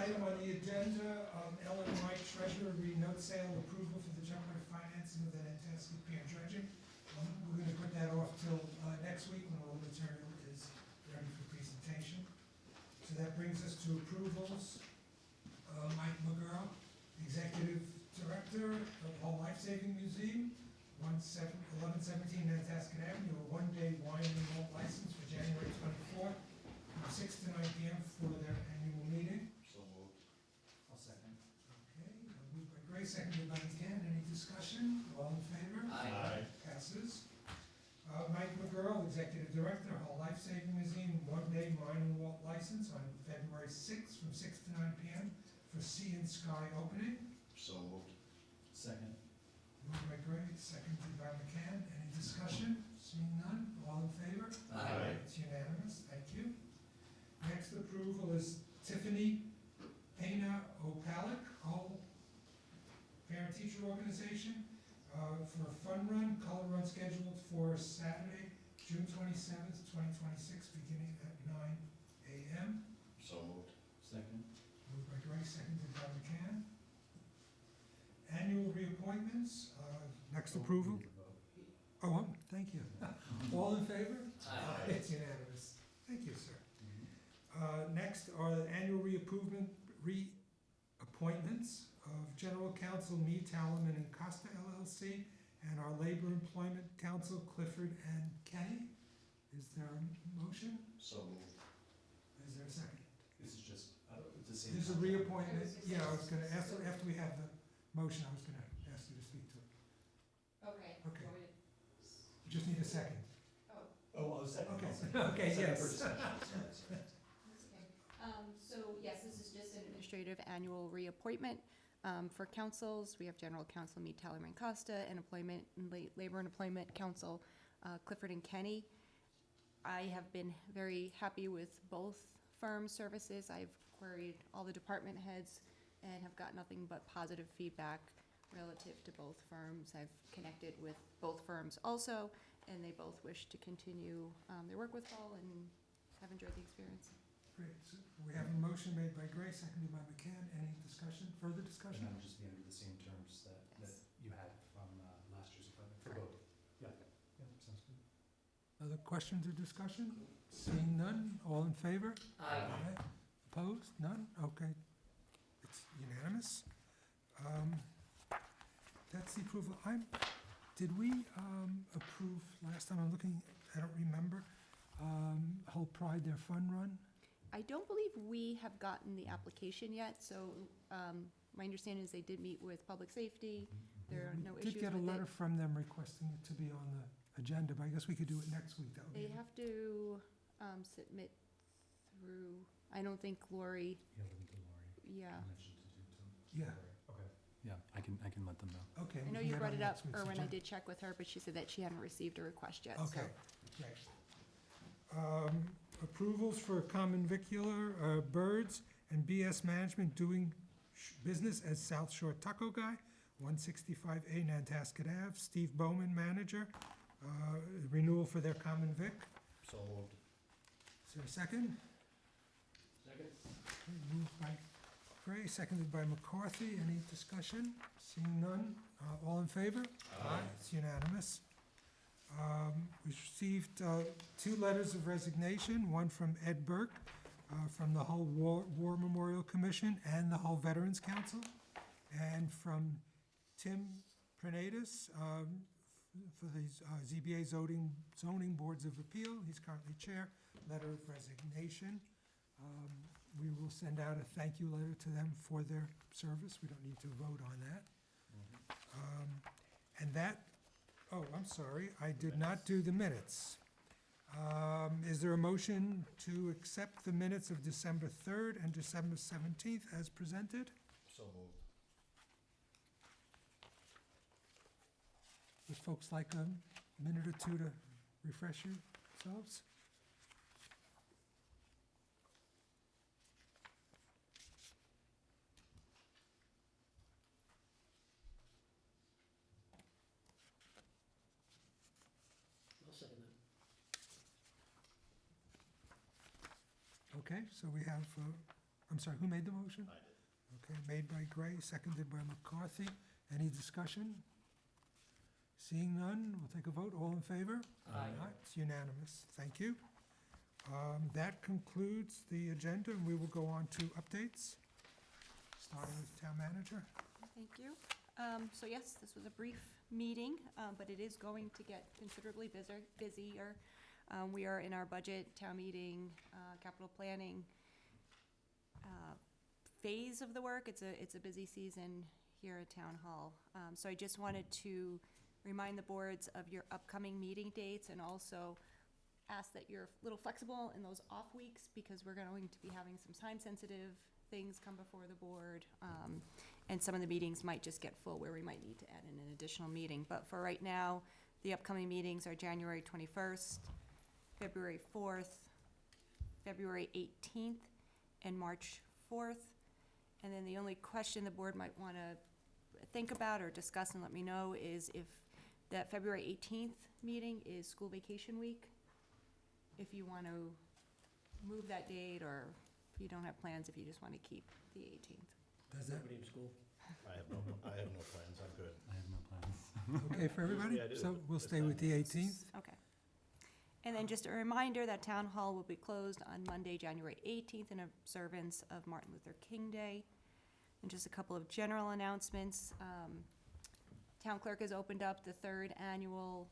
item on the agenda, Ellen White, treasurer, read note sale approval for the temporary financing of the Nantasket Pier dredging. We're gonna put that off till next week when all the material is ready for presentation. So that brings us to approvals. Mike McGurl, executive director of Hull Life Saving Museum, 1117 Nantasket Avenue, a one-day wine and malt license for January 24th, from 6 to 9 p.m. for their annual meeting. So moved. I'll second. Okay, moved by Gray, seconded by McCann. Any discussion? All in favor? Aye. Passes. Mike McGurl, executive director, Hull Life Saving Museum, one-day wine and malt license on February 6th from 6 to 9 p.m. for Sea and Sky opening. So moved. Second. Moved by Gray, seconded by McCann. Any discussion? Seeing none, all in favor? Aye. It's unanimous, thank you. Next approval is Tiffany Pena Opalic, Hull Parent Teacher Organization, for a fun run, color run scheduled for Saturday, June 27th, 2026, beginning at 9 a.m. So moved. Second. Moved by Gray, seconded by McCann. Annual reappointments, next approval. Oh, thank you. All in favor? Aye. It's unanimous. Thank you, sir. Next are the annual reappointments of General Counsel Mead, Talaman and Costa LLC, and our Labor Employment Counsel Clifford and Kenny. Is there a motion? So moved. Is there a second? This is just, it's the same. This is a reappointment. Yeah, I was gonna ask, after we have the motion, I was gonna ask you to speak to it. Okay. Okay. Want me You just need a second. to- Oh, Oh, second. Okay. Second. Okay, Second yes. for discussion. Sorry. that's okay. So yes, this is just an administrative annual reappointment for councils. We have General Counsel Mead, Tallerman, Costa, and Labor and Employment Council Clifford and Kenny. I have been very happy with both firms' services. I've queried all the department heads and have got nothing but positive feedback relative to both firms. I've connected with both firms also, and they both wish to continue their work with Hull and have enjoyed the experience. Great. So we have a motion made by Gray, seconded by McCann. Any discussion, further And discussion? that would just be under the same terms that Yes. you had from last year's appointment for both. Yeah, yeah, sounds good. Other questions or discussion? Seeing none, all in favor? Aye. Opposed? None? Okay. It's unanimous. That's the approval. Did we approve, last time I'm looking, I don't remember, Hull Pride, their fun run? I don't believe we have gotten the application yet, so my understanding is they did meet with public safety. There are no issues We did get a with letter it. from them requesting it to be on the agenda, but I guess we could do it next week. That would be. They have to submit through, I don't think Lori, Yeah, let me do Lori. yeah. I mentioned to do to Yeah. Lori. Okay. Yeah, I can let them know. Okay. I we know can you get brought on it up, next week's Erwin, I agenda. did check with her, but she said that she hadn't received a request yet, so. Okay, great. Approvals for common vicular, Birds and BS Management doing business as South Shore Taco Guy, 165A Nantasket Ave, Steve Bowman, manager, renewal for their common vic. So moved. Is there a second? Second. Moved by Gray, seconded by McCarthy. Any discussion? Seeing none, all in favor? Aye. It's unanimous. We received 2 letters of resignation, one from Ed Burke from the Hull War Memorial Commission and the Hull Veterans Council, and from Tim Pranatus for the ZBA zoning boards of appeal. He's currently chair. Letter of resignation. We will send out a thank you letter to them for their service. We don't need to vote on that. And that, oh, I'm sorry, I did not do the minutes. Is there a motion to accept the minutes of December 3rd and December 17th as presented? So moved. Would folks like a minute or two to refresh yourselves? I'll second that. Okay, so we have I'm sorry, who made the motion? I did. Okay, made by Gray, seconded by McCarthy. Any discussion? Seeing none, we'll take a vote. All in favor? Aye. It's unanimous. Thank you. That concludes the agenda, and we will go on to updates, starting with Town Manager. Thank you. So yes, this was a brief meeting, but it is going to get considerably busier. We are in our budget, town meeting, capital planning phase of the work. It's a busy season here at Town Hall. So I just wanted to remind the boards of your upcoming meeting dates, and also ask that you're a little flexible in those off weeks, because we're going to be having some time-sensitive things come before the board. And some of the meetings might just get full where we might need to add in an additional meeting. But for right now, the upcoming meetings are January 21st, February 4th, February 18th, and March 4th. And then the only question the board might want to think about or discuss and let me know is if that February 18th meeting is school vacation week, if you want to move that date, or if you don't have plans, if you just want to keep the 18th. Does that, Nobody in school? I have no plans, I'm good. I have no plans. okay for everybody? Yeah, I do. So we'll It's stay fine. with the 18th. Okay. And then just a reminder that Town Hall will be closed on Monday, January 18th, in observance of Martin Luther King Day. And just a couple of general announcements. Town Clerk has opened up the third annual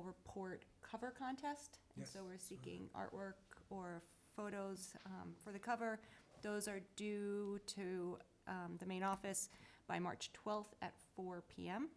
report cover contest. And Yes, so we're seeking artwork or photos for the cover. Those are due to the main office by March 12th at 4 p.m.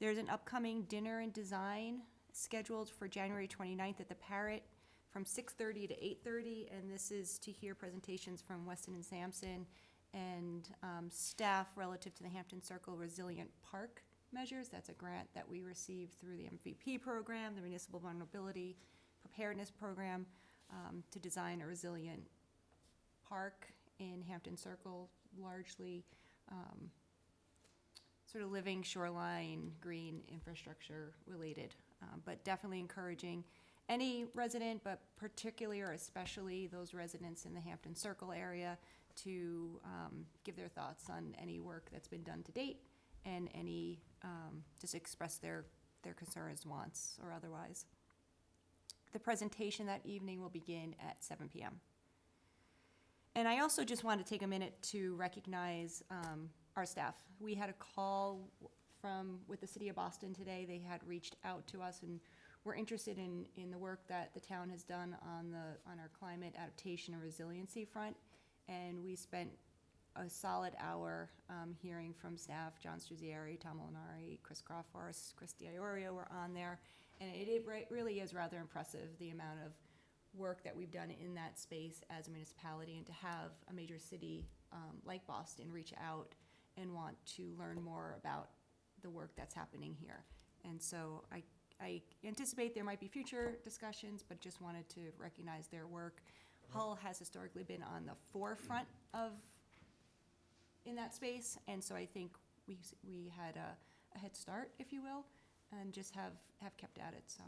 There's an upcoming dinner and design scheduled for January 29th at the Parrot from 6:30 to 8:30, and this is to hear presentations from Weston and Sampson and staff relative to the Hampton Circle Resilient Park measures. That's a grant that we received through the MVP program, the Municipal Vulnerability Preparedness Program, to design a resilient park in Hampton Circle, largely sort of living shoreline, green infrastructure related, but definitely encouraging any resident, but particularly or especially those residents in the Hampton Circle area, to give their thoughts on any work that's been done to date, and any, just express their concerns, wants, or otherwise. The presentation that evening will begin at 7 p.m. And I also just want to take a minute to recognize our staff. We had a call with the City of Boston today. They had reached out to us and were interested in the work that the town has done on our climate adaptation and resiliency front. And we spent a solid hour hearing from staff. John Struzzieri, Tom Molinari, Chris Crawford, Chris D'Iorio were on there. And it really is rather impressive, the amount of work that we've done in that space as a municipality, and to have a major city like Boston reach out and want to learn more about the work that's happening here. And so I anticipate there might be future discussions, but just wanted to recognize their work. Hull has historically been on the forefront in that space, and so I think we had a head start, if you will, and just have kept at it, so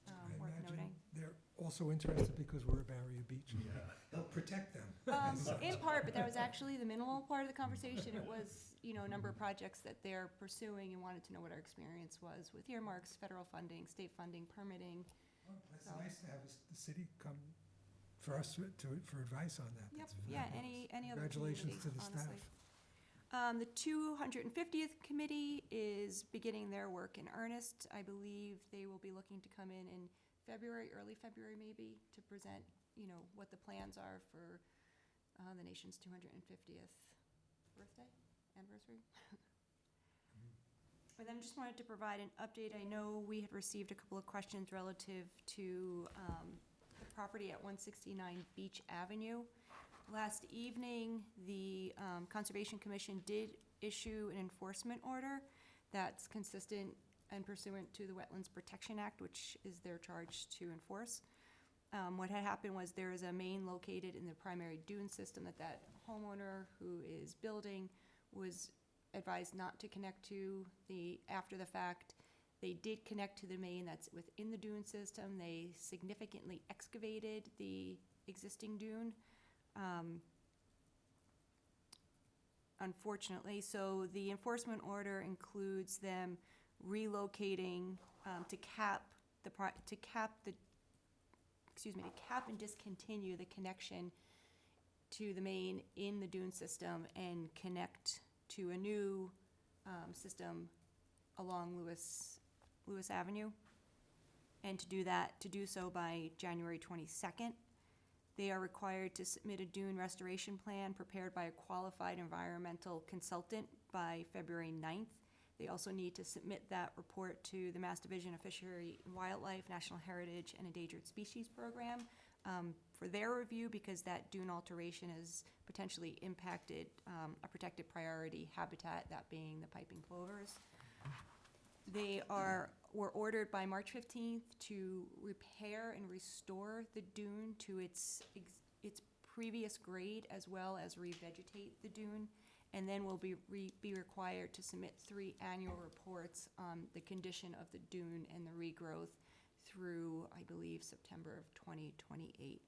I worth imagine noting. they're also interested because we're a barrier beach. Yeah. Help protect them. In part, but that was actually the minimal part of the conversation. It was, a number of projects that they're pursuing, and wanted to know what our experience was with earmarks, federal funding, state funding, permitting. Well, it's So- nice to have the city come for us for advice on that. Yep, That's yeah, very- any other Congratulations community, to the staff. honestly. The 250th committee is beginning their work in earnest. I believe they will be looking to come in February, early February maybe, to present, what the plans are for the nation's 250th birthday, anniversary. And then just wanted to provide an update. I know we had received a couple of questions relative to the property at 169 Beach Avenue. Last evening, the Conservation Commission did issue an enforcement order that's consistent and pursuant to the Wetlands Protection Act, which is their charge to enforce. What had happened was there is a main located in the primary dune system that homeowner who is building was advised not to connect to. After the fact, they did connect to the main that's within the dune system. They significantly excavated the existing dune. unfortunately. So the enforcement order includes them relocating, to cap and discontinue the connection to the main in the dune system and connect to a new, system along Lewis Avenue. And to do so by January 22nd. They are required to submit a dune restoration plan prepared by a qualified environmental consultant by February 9th. They also need to submit that report to the Mass Division of Fishery and Wildlife, National Heritage, and Endangered Species Program for their review, because that dune alteration has potentially impacted a protected priority habitat, that being the piping plovers. They were ordered by March 15th to repair and restore the dune to its previous grade, as well as revegetate the dune, and then will be required to submit 3 annual reports on the condition of the dune and the regrowth through, I believe, September of 2028.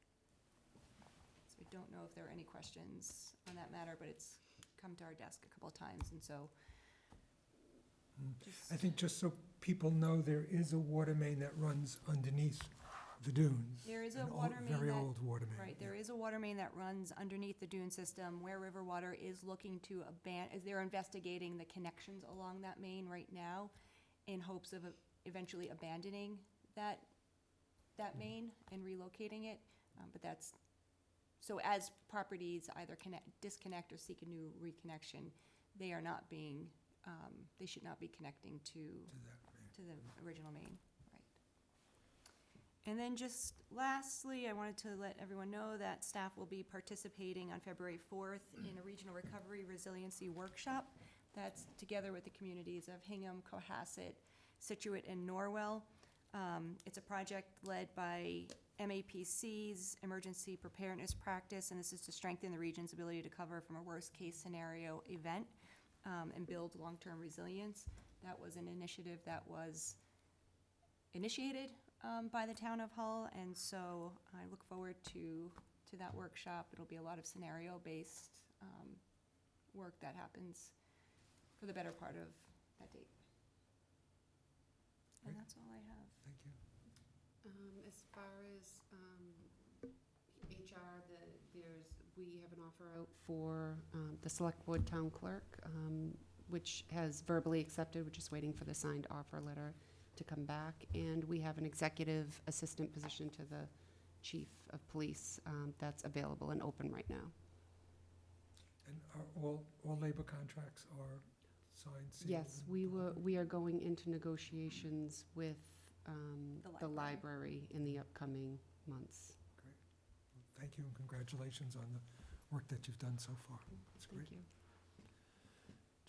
So I don't know if there are any questions on that matter, but it's come to our desk a couple of times, and so I think just so people know, there is a water main that runs underneath the dunes. There is a An water main very that- old water main. Right, there is a water main that runs underneath the dune system where River Water is looking to as they're investigating the connections along that main right now in hopes of eventually abandoning that main and relocating it. But that's, so as properties either disconnect or seek a new reconnection, they are not being, they should not be connecting to the original main, right. And then just lastly, I wanted to let everyone know that staff will be participating on February 4th in a regional recovery resiliency workshop. That's together with the communities of Hingham, Cohasset, Situate, and Norwell. It's a project led by MAPC's Emergency Preparedness Practice, and this is to strengthen the region's ability to cover from a worst-case scenario event and build long-term resilience. That was an initiative that was initiated by the town of Hull, and so I look forward to that workshop. It'll be a lot of scenario-based work that happens for the better part of that date. And Great. that's all I have. Thank you. As far as HR, we have an offer out for the Select Board Town Clerk, which has verbally accepted. We're just waiting for the signed offer letter to come back. And we have an executive assistant position to the Chief of Police that's available and open right now. And are all labor contracts are signed, sealed? Yes, and we are going into negotiations with library. the library in the upcoming months. Great. Well, thank you, and congratulations on the work that you've done so far. It's great. Thank you.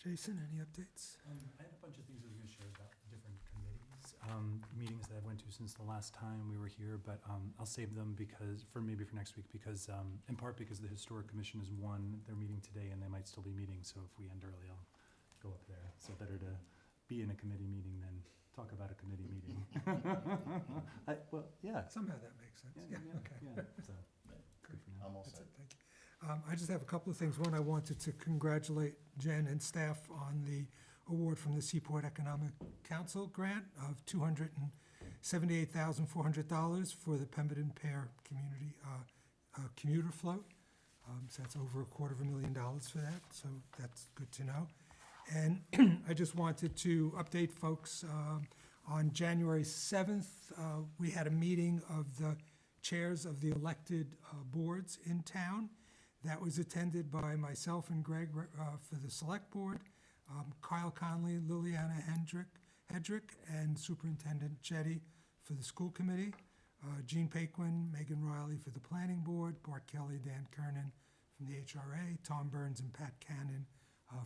Jason, any updates? I had a bunch of things I was gonna share about different committees, meetings that I went to since the last time we were here, but I'll save them for next week, because, in part because the Historic Commission is they're meeting today and they might still be meeting, so if we end early, I'll go up there. So better to be in a committee meeting than talk about a committee meeting. Well, yeah. Somehow that makes sense. Yeah, okay. Yeah, so, good for now. I'm all That's set. it, thank you. I just have a couple of things. One, I wanted to congratulate Jen and staff on the award from the Seaport Economic Council grant of $278,400 for the Pemberton Pear Community commuter float. So that's over $250,000 for that, so that's good to know. And I just wanted to update folks, on January 7th, we had a meeting of the chairs of the elected boards in town. That was attended by myself and Greg for the Select Board, Kyle Conley, Liliana Hedrick, and Superintendent Jetty for the School Committee, Jean Paquin, Megan Riley for the Planning Board, Bart Kelly, Dan Kernan from the HRA, Tom Burns and Pat Cannon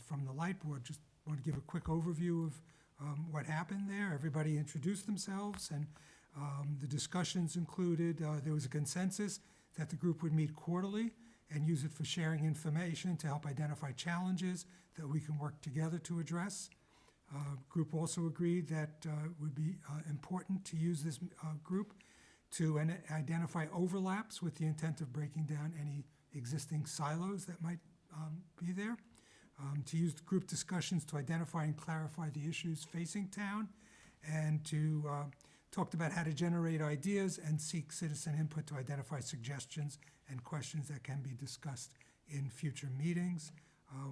from the Light Board. Just want to give a quick overview of what happened there. Everybody introduced themselves, and the discussions included, there was a consensus that the group would meet quarterly and use it for sharing information to help identify challenges that we can work together to address. Group also agreed that it would be important to use this group to identify overlaps with the intent of breaking down any existing silos that might be there, to use group discussions to identify and clarify the issues facing town, and to talked about how to generate ideas and seek citizen input to identify suggestions and questions that can be discussed in future meetings.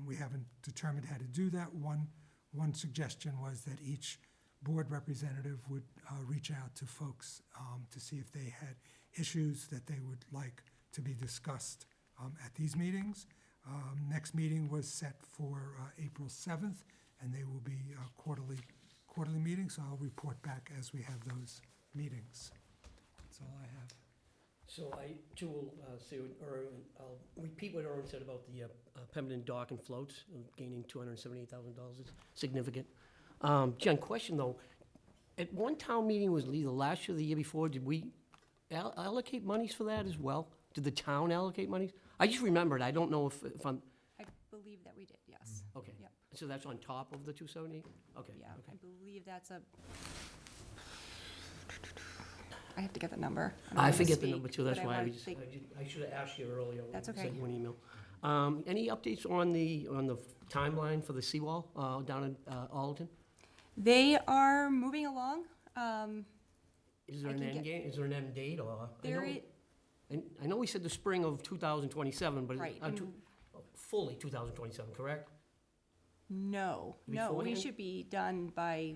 We haven't determined how to do that. One suggestion was that each board representative would reach out to folks to see if they had issues that they would like to be discussed at these meetings. Next meeting was set for April 7th, and they will be quarterly meetings, so I'll report back as we have those meetings. That's all I have. So I too will say what Erwin, I'll repeat what Erwin said about the Pemberton dock and floats, gaining $278,000. It's significant. Jen, question though, at one town meeting, was it either last year or the year before, did we allocate monies for that as well? Did the town allocate monies? I just remembered, I don't know if I'm, I believe that we did, yes. okay. Yep. So that's on top of the 278? Okay, Yeah, okay. I believe that's a, I have to get the number. don't I wanna forget the misspeak, number too, that's but why I want- just, they- I should have asked you earlier. when That's I okay. sent you an email. Any updates on the timeline for the seawall down in Alton? They are moving along. Is there I an can end get- game, is there an end date, or? I know we said the spring of 2027, but. Right, Fully 2027, correct? no, we Beforehand? should be done by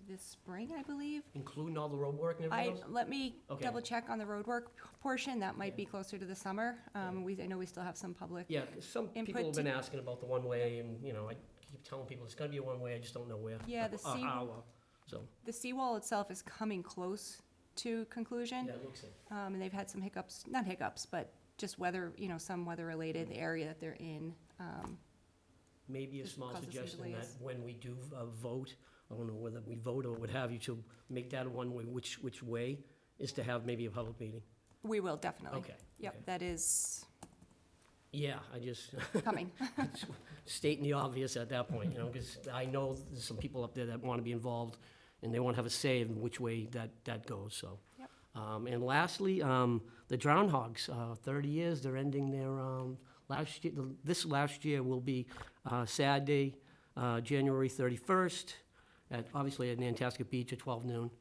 this spring, I believe. Including all the road work and everything else? Let me Okay. double check on the roadwork portion, that might Yeah. be closer to the summer. Yeah. I know we still have some public. Yeah, 'cause some people Input have to- been asking about the one-way, and, I keep telling people it's gonna be a one-way, I just don't know where. Yeah, the Or how, so, The seawall itself is coming close to conclusion. yeah, it looks it. And they've had some hiccups, not hiccups, but just weather, some weather-related, the area that they're in. Maybe a Just small causes some suggestion that delays. when we do vote, I don't know whether we vote or what have you, to make that a one-way, which way, is to have maybe a public meeting. We will, definitely. Okay. okay. Yep, that is Yeah, I just, coming. stating the obvious at that point, because I know there's some people up there that want to be involved, and they want to have a say in which way that goes, so. Yep. And lastly, the Drowned Hogs, 30 years, they're ending their, this last year will be Saturday, January 31st, obviously at Nantasket Beach at 12 noon,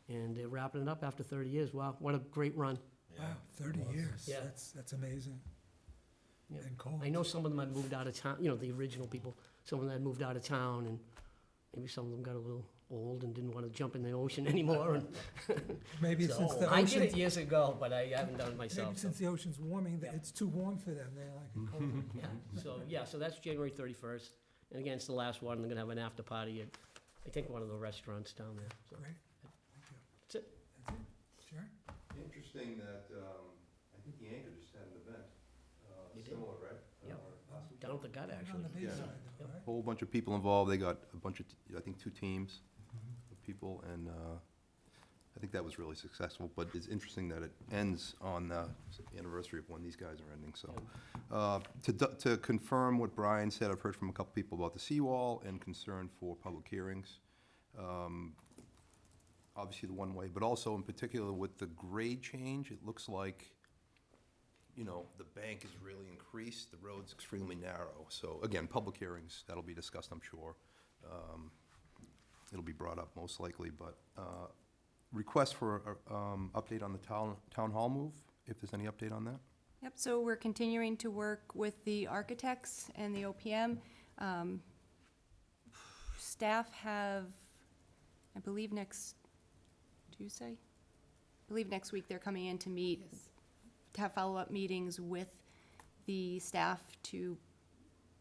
and they're wrapping it up after 30 years. Wow, what a great run. Wow, 30 years. Yeah. That's amazing. Yeah. And cold. I know some of them had moved out of town, the original people, some of them had moved out of town, and maybe some of them got a little old and didn't want to jump in the ocean anymore. And Maybe so, since the I did it ocean's, years ago, but I haven't done it maybe myself. So, since the ocean's warming, Yeah. it's too warm for them. They like it cold. so that's January 31st. And again, it's the last one. They're going to have an after party at, I think, one of the restaurants down there. So. Great. Thank you. That's it. That's it. Sure. Interesting that, I think the Anchor just had an event, They did. similar, right? Yep. Last week? Down at the gut, On actually. the bay Yeah. side, though, Yep. right? Whole bunch of people involved, they got a bunch of, I think, 2 teams of people, and I think that was really successful, but it's interesting that it ends on the anniversary of when these guys are ending, so. To confirm what Brian said, I've heard from a couple people about the seawall and concern for public hearings. Obviously the one-way, but also in particular with the grade change, it looks like, the bank is really increased, the road's extremely narrow. So again, public hearings, that'll be discussed, I'm sure. It'll be brought up most likely, but request for update on the town hall move, if there's any update on that? Yep, so we're continuing to work with the architects and the OPM. Staff have, I believe next Tuesday? I believe next week they're coming in to meet, to have follow-up meetings with the staff to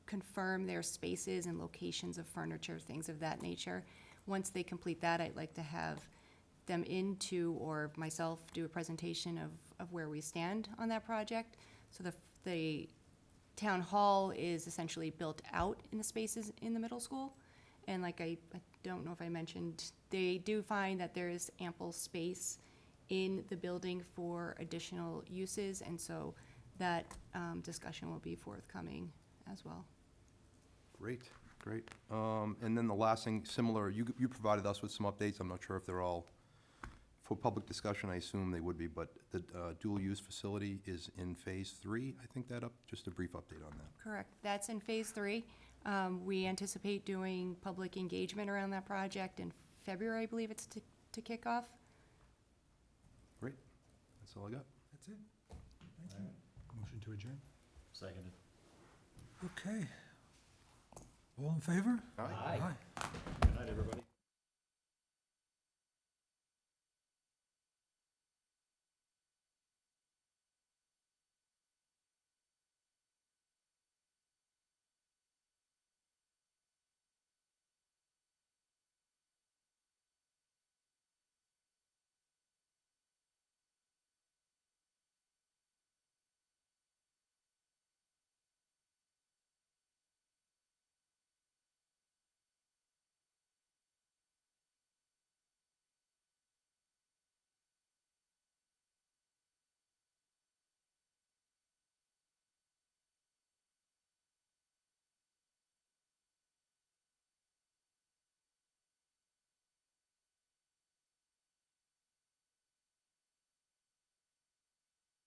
confirm their spaces and locations of furniture, things of that nature. Once they complete that, I'd like to have them into, or myself, do a presentation of where we stand on that project. So the town hall is essentially built out in the spaces in the middle school. And like I don't know if I mentioned, they do find that there is ample space in the building for additional uses, and so that discussion will be forthcoming as well. Great, great. And then the last thing, similar, you provided us with some updates, I'm not sure if they're all for public discussion, I assume they would be, but the dual-use facility is in Phase 3, I think that up, just a brief update on that. Correct. That's in Phase 3. We anticipate doing public engagement around that project in February, I believe it's to kick off. Great, that's all I got. That's it. Thank you. Motion to adjourn? Seconded. Okay. All in favor? Aye. Aye. Good night, everybody.